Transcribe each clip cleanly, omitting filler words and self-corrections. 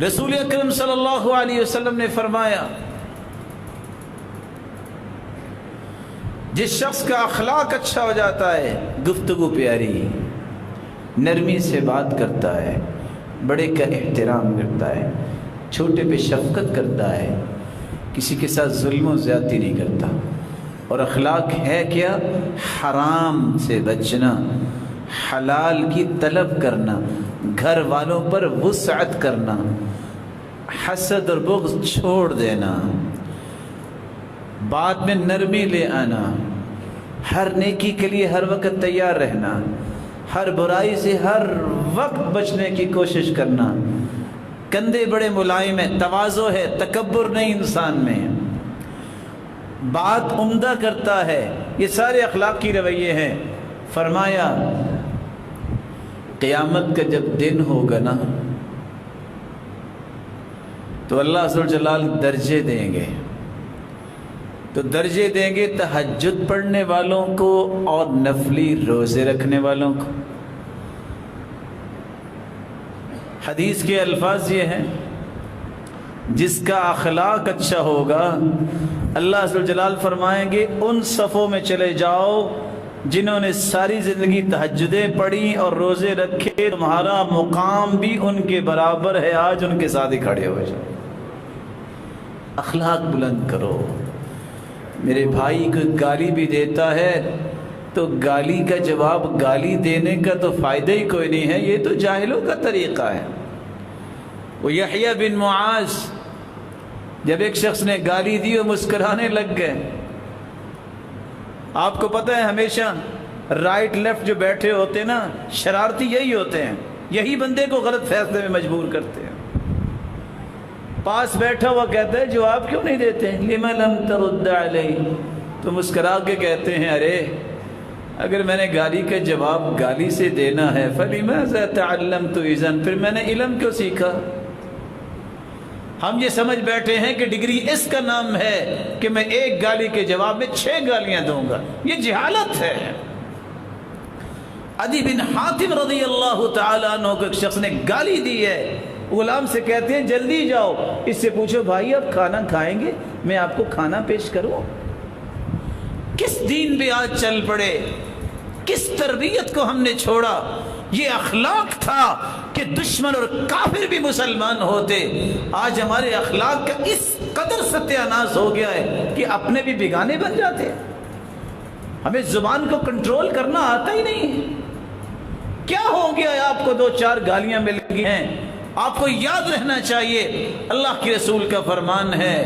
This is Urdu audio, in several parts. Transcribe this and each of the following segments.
رسول اکرم صلی اللہ علیہ وسلم نے فرمایا جس شخص کا اخلاق اچھا ہو جاتا ہے، گفتگو پیاری، نرمی سے بات کرتا ہے، بڑے کا احترام کرتا ہے، چھوٹے پہ شفقت کرتا ہے، کسی کے ساتھ ظلم و زیادتی نہیں کرتا، اور اخلاق ہے کیا؟ حرام سے بچنا، حلال کی طلب کرنا، گھر والوں پر وسعت کرنا، حسد اور بغض چھوڑ دینا، بات میں نرمی لے آنا، ہر نیکی کے لیے ہر وقت تیار رہنا، ہر برائی سے ہر وقت بچنے کی کوشش کرنا، کندھے بڑے ملائم ہیں، تواضع ہے، تکبر نہیں انسان میں، بات عمدہ کرتا ہے، یہ سارے اخلاقی رویے ہیں۔ فرمایا قیامت کا جب دن ہوگا نا تو اللہ عز و جلال درجے دیں گے، تو درجے دیں گے تہجد پڑھنے والوں کو اور نفلی روزے رکھنے والوں کو۔ حدیث کے الفاظ یہ ہیں، جس کا اخلاق اچھا ہوگا اللہ عز و جلال فرمائیں گے ان صفوں میں چلے جاؤ جنہوں نے ساری زندگی تہجدیں پڑھی اور روزے رکھے، تمہارا مقام بھی ان کے برابر ہے، آج ان کے ساتھ ہی کھڑے ہو جاؤ۔ اخلاق بلند کرو۔ میرے بھائی کو گالی بھی دیتا ہے تو گالی کا جواب گالی دینے کا تو فائدہ ہی کوئی نہیں ہے، یہ تو جاہلوں کا طریقہ ہے۔ وہ یحییٰ بن معاذ جب ایک شخص نے گالی دی وہ مسکرانے لگ گئے۔ آپ کو پتہ ہے ہمیشہ رائٹ لیفٹ جو بیٹھے ہوتے ہیں نا، شرارتی یہی ہوتے ہیں، یہی بندے کو غلط فیصلے میں مجبور کرتے ہیں۔ پاس بیٹھا ہوا کہتا ہے جواب کیوں نہیں دیتے؟ لِمَ لَمْ تَرُدَّ عَلَيْهِ، تو مسکرا کے کہتے ہیں ارے اگر میں نے گالی کا جواب گالی سے دینا ہے فَلِمَاذَا تَعَلَّمْتُ إِذًا، پھر میں نے علم کیوں سیکھا؟ ہم یہ سمجھ بیٹھے ہیں کہ ڈگری اس کا نام ہے کہ میں ایک گالی کے جواب میں 6 گالیاں دوں گا، یہ جہالت ہے۔ عدی بن حاتم رضی اللہ تعالیٰ عنہ کو ایک شخص نے گالی دی ہے، غلام سے کہتے ہیں جلدی جاؤ اس سے پوچھو بھائی آپ کھانا کھائیں گے، میں آپ کو کھانا پیش کروں۔ کس دین پہ آج چل پڑے، کس تربیت کو ہم نے چھوڑا؟ یہ اخلاق تھا کہ دشمن اور کافر بھی مسلمان ہوتے، آج ہمارے اخلاق کا اس قدر ستیہ ناش ہو گیا ہے کہ اپنے بھی بیگانے بن جاتے ہیں۔ ہمیں زبان کو کنٹرول کرنا آتا ہی نہیں۔ کیا ہو گیا ہے آپ کو 2-4 گالیاں مل گئی ہیں؟ آپ کو یاد رہنا چاہیے اللہ کے رسول کا فرمان ہے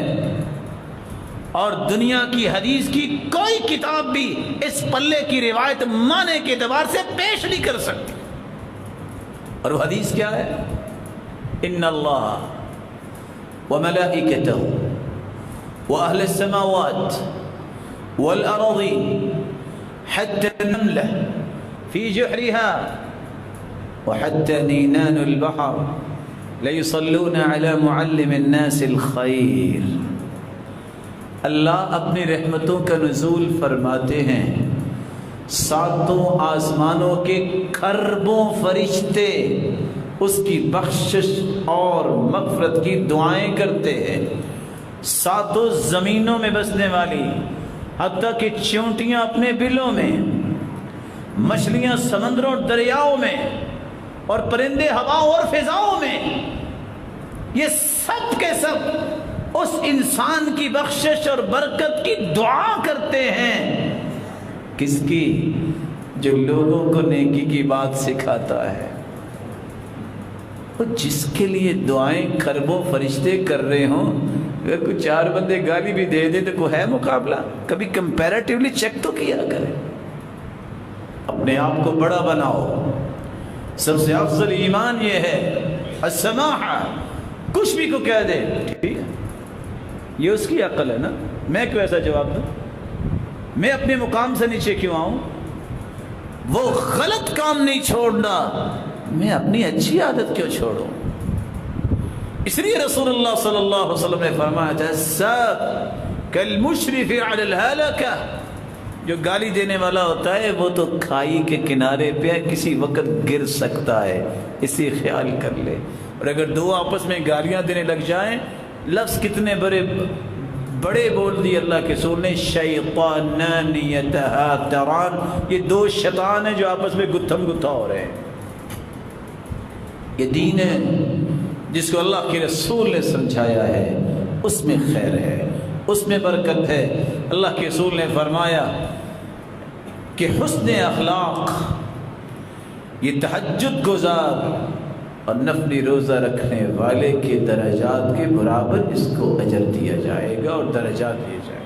اور دنیا کی حدیث کی کوئی کتاب بھی اس پلے کی روایت معنی کے اعتبار سے پیش نہیں کر سکتی۔ اور وہ حدیث کیا ہے؟ ان اللہ وملائکتہ واہل السماوات والارض حتى النملہ فی جحرها وحتى نینان البحر لیصلون علی معلم الناس الخیر۔ اللہ اپنی رحمتوں کا نزول فرماتے ہیں، 7 آسمانوں کے کھربوں فرشتے اس کی بخشش اور مغفرت کی دعائیں کرتے ہیں، 7 زمینوں میں بسنے والی، حتیٰ کہ چیونٹیاں اپنے بلوں میں، مچھلیاں سمندروں اور دریاؤں میں، اور پرندے ہواؤں اور فضاؤں میں، یہ سب کے سب اس انسان کی بخشش اور برکت کی دعا کرتے ہیں۔ کس کی؟ جو لوگوں کو نیکی کی بات سکھاتا ہے۔ اور جس کے لیے دعائیں کھربوں فرشتے کر رہے ہوں، اگر کوئی 4 بندے گالی بھی دے دے تو کوئی ہے مقابلہ؟ کبھی کمپیریٹیولی چیک تو کیا کرے۔ اپنے آپ کو بڑا بناؤ۔ سب سے افضل ایمان یہ ہے السماحہ، کچھ بھی کو کہہ دے ٹھیک ہے، یہ اس کی عقل ہے نا، میں کیوں ایسا جواب دوں؟ میں اپنے مقام سے نیچے کیوں آؤں؟ وہ غلط کام نہیں چھوڑنا، میں اپنی اچھی عادت کیوں چھوڑوں؟ اس لیے رسول اللہ صلی اللہ علیہ وسلم نے فرمایا تھا الساب کالمشرف علی الہلکہ، جو گالی دینے والا ہوتا ہے وہ تو کھائی کے کنارے پہ کسی وقت گر سکتا ہے، اسی خیال کر لے۔ اور اگر دو آپس میں گالیاں دینے لگ جائیں، لفظ کتنے بڑے بول دیے اللہ کے رسول نے، شیطانان یتہاتران، یہ دو شیطان ہیں جو آپس میں گتھم گتھا ہو رہے ہیں۔ یہ دین ہے جس کو اللہ کے رسول نے سمجھایا ہے، اس میں خیر ہے، اس میں برکت ہے۔ اللہ کے رسول نے فرمایا کہ حسن اخلاق یہ تہجد گزار اور نفلی روزہ رکھنے والے کے درجات کے برابر اس کو اجر دیا جائے گا اور درجات دیے جائیں گے۔